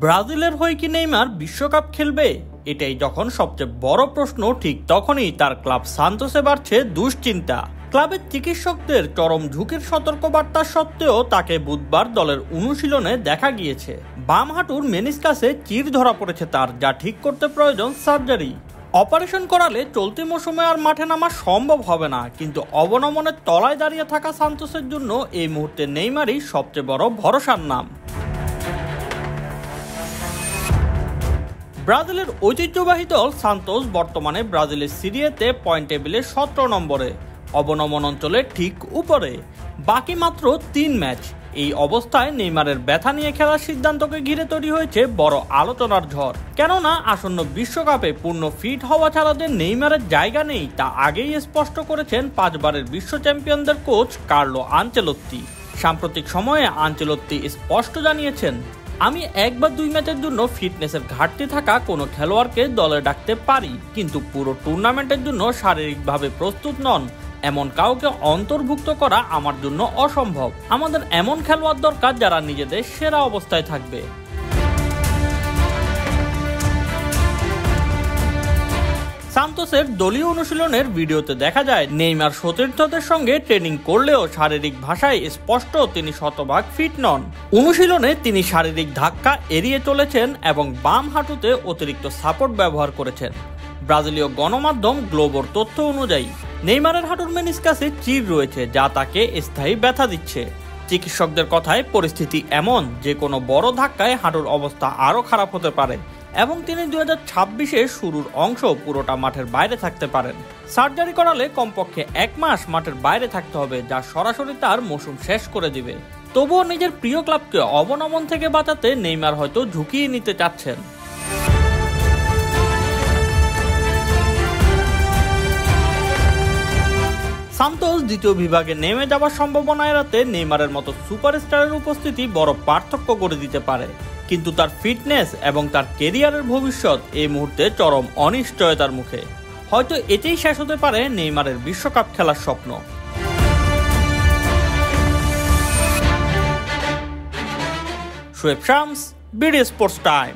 ব্রাজিলের হয়ে কি নেইমার বিশ্বকাপ খেলবে? এটাই যখন সবচেয়ে বড় প্রশ্ন, ঠিক তখনই তার ক্লাব সান্তোসে বাড়ছে দুশ্চিন্তা। ক্লাবের চিকিৎসকদের চরম ঝুঁকির সতর্কবার্তা সত্ত্বেও তাকে বুধবার দলের অনুশীলনে দেখা গিয়েছে। বাম হাঁটুর মেনিসকাসে চির ধরা পড়েছে তার, যা ঠিক করতে প্রয়োজন সার্জারি। অপারেশন করালে চলতি মৌসুমে আর মাঠে নামা সম্ভব হবে না, কিন্তু অবনমনের তলায় দাঁড়িয়ে থাকা সান্তোসের জন্য এই মুহূর্তে নেইমারই সবচেয়ে বড় ভরসার নাম। ব্রাজিলের ঐতিহ্যবাহী দল সান্তোস বর্তমানে ব্রাজিলের সিরিয়াতে পয়েন্ট টেবিলে 17 নম্বরে, অবনমন অঞ্চলের ঠিক উপরে। বাকি মাত্র 3 ম্যাচ। এই অবস্থায় নেইমারের ব্যথা নিয়ে খেলার সিদ্ধান্তকে ঘিরে তৈরি হয়েছে বড় আলোচনার ঝড়। কেননা আসন্ন বিশ্বকাপে পূর্ণ ফিট হওয়া ছাড়া যে নেইমারের জায়গা নেই তা আগেই স্পষ্ট করেছেন 5 বারের বিশ্ব চ্যাম্পিয়নদের কোচ কার্লো আনচেলত্তি। সাম্প্রতিক সময়ে আনচেলত্তি স্পষ্ট জানিয়েছেন, আমি 1 বা 2 ম্যাচের জন্য ফিটনেসের ঘাটতি থাকা কোনো খেলোয়াড়কে দলে ডাকতে পারি, কিন্তু পুরো টুর্নামেন্টের জন্য শারীরিকভাবে প্রস্তুত নন এমন কাউকে অন্তর্ভুক্ত করা আমার জন্য অসম্ভব। আমাদের এমন খেলোয়াড় দরকার যারা নিজেদের সেরা অবস্থায় থাকবে। সান্তোসের দলীয় অনুশীলনের ভিডিওতে দেখা যায় নেইমার সতীর্থদের সঙ্গে ট্রেনিং করলেও শারীরিক ভাষায় স্পষ্ট তিনি শতভাগ ফিট নন। অনুশীলনে তিনি শারীরিক ধাক্কা এড়িয়ে চলেছেন এবং বাম হাঁটুতে অতিরিক্ত সাপোর্ট ব্যবহার করেছেন। ব্রাজিলীয় গণমাধ্যম গ্লোবোর তথ্য অনুযায়ী নেইমারের হাঁটুর মেনিসকাসে চির রয়েছে, যা তাকে স্থায়ী ব্যথা দিচ্ছে। চিকিৎসকদের কথায় পরিস্থিতি এমন যে কোনো বড় ধাক্কায় হাঁটুর অবস্থা আরও খারাপ হতে পারে এবং তিনি 2026-এর শুরুর অংশ পুরোটা মাঠের বাইরে থাকতে পারেন। সার্জারি করালে কমপক্ষে 1 মাস মাঠের বাইরে থাকতে হবে, যা সরাসরি তার মৌসুম শেষ করে দিবে। তবুও নিজের প্রিয় ক্লাবকে অবনমন থেকে বাঁচাতে নেইমার হয়তো ঝুঁকিয়ে নিতে চাচ্ছেন। সান্তোস দ্বিতীয় বিভাগে নেমে যাওয়ার সম্ভাবনা এড়াতে নেইমারের মতো সুপারস্টারের উপস্থিতি বড় পার্থক্য করে দিতে পারে, কিন্তু তার ফিটনেস এবং তার কেরিয়ারের ভবিষ্যৎ এই মুহূর্তে চরম অনিশ্চয়তার মুখে। হয়তো এতেই শেষ হতে পারে নেইমারের বিশ্বকাপ খেলার স্বপ্ন। Shoaib Shams, BD sports time.